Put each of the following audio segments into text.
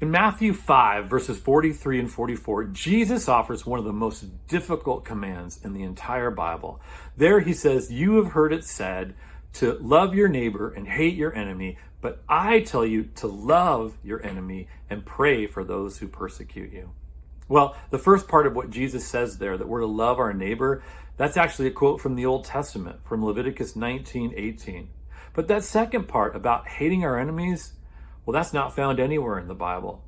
In Matthew 5, verses 43 and 44, Jesus offers one of the most difficult commands in the entire Bible. There he says, "You have heard it said to love your neighbor and hate your enemy, but I tell you to love your enemy and pray for those who persecute you." Well, the first part of what Jesus says there, that we're to love our neighbor, that's actually a quote from the Old Testament, from Leviticus 19:18. But that second part about hating our enemies, well, that's not found anywhere in the Bible.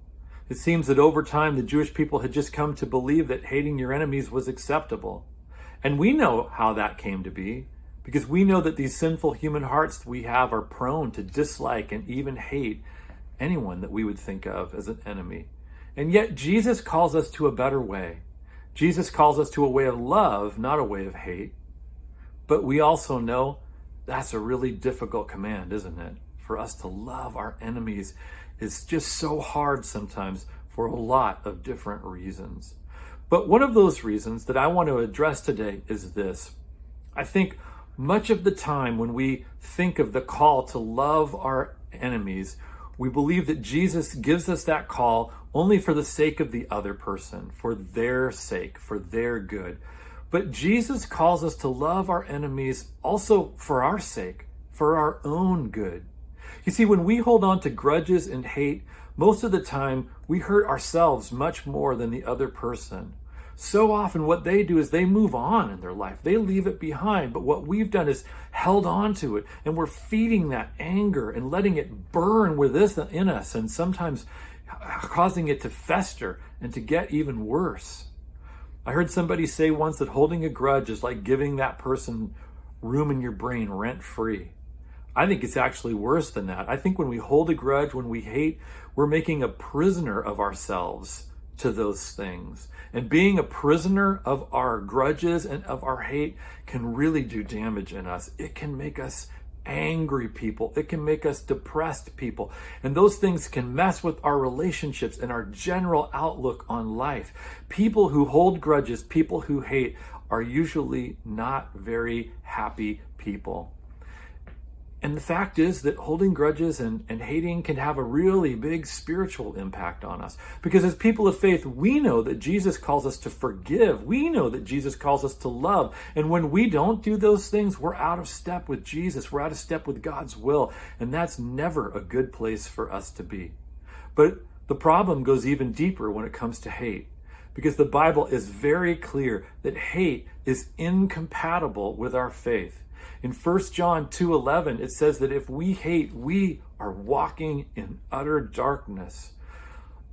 It seems that over time, the Jewish people had just come to believe that hating your enemies was acceptable. And we know how that came to be, because we know that these sinful human hearts we have are prone to dislike and even hate anyone that we would think of as an enemy. And yet Jesus calls us to a better way. Jesus calls us to a way of love, not a way of hate. But we also know that's a really difficult command, isn't it? For us to love our enemies is just so hard sometimes for a lot of different reasons. But one of those reasons that I want to address today is this. I think much of the time when we think of the call to love our enemies, we believe that Jesus gives us that call only for the sake of the other person, for their sake, for their good. But Jesus calls us to love our enemies also for our sake, for our own good. You see, when we hold on to grudges and hate, most of the time we hurt ourselves much more than the other person. So often what they do is they move on in their life. They leave it behind. But what we've done is held on to it, and we're feeding that anger and letting it burn within us, and sometimes causing it to fester and to get even worse. I heard somebody say once that holding a grudge is like giving that person room in your brain rent-free. I think it's actually worse than that. I think when we hold a grudge, when we hate, we're making a prisoner of ourselves to those things. And being a prisoner of our grudges and of our hate can really do damage in us. It can make us angry people. It can make us depressed people. And those things can mess with our relationships and our general outlook on life. People who hold grudges, people who hate, are usually not very happy people. And the fact is that holding grudges and hating can have a really big spiritual impact on us. Because as people of faith, we know that Jesus calls us to forgive. We know that Jesus calls us to love. And when we don't do those things, we're out of step with Jesus. We're out of step with God's will. And that's never a good place for us to be. But the problem goes even deeper when it comes to hate. Because the Bible is very clear that hate is incompatible with our faith. In 1 John 2:11, it says that if we hate, we are walking in utter darkness.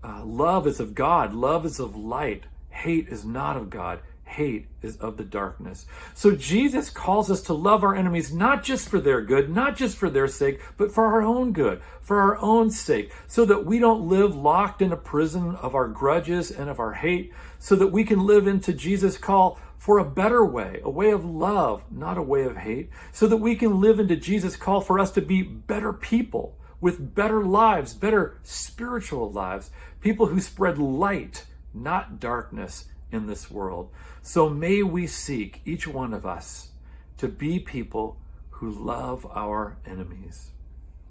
Love is of God. Love is of light. Hate is not of God. Hate is of the darkness. So Jesus calls us to love our enemies, not just for their good, not just for their sake, but for our own good, for our own sake, so that we don't live locked in a prison of our grudges and of our hate, so that we can live into Jesus' call for a better way, a way of love, not a way of hate, so that we can live into Jesus' call for us to be better people with better lives, better spiritual lives, people who spread light, not darkness in this world. So may we seek, each one of us, to be people who love our enemies.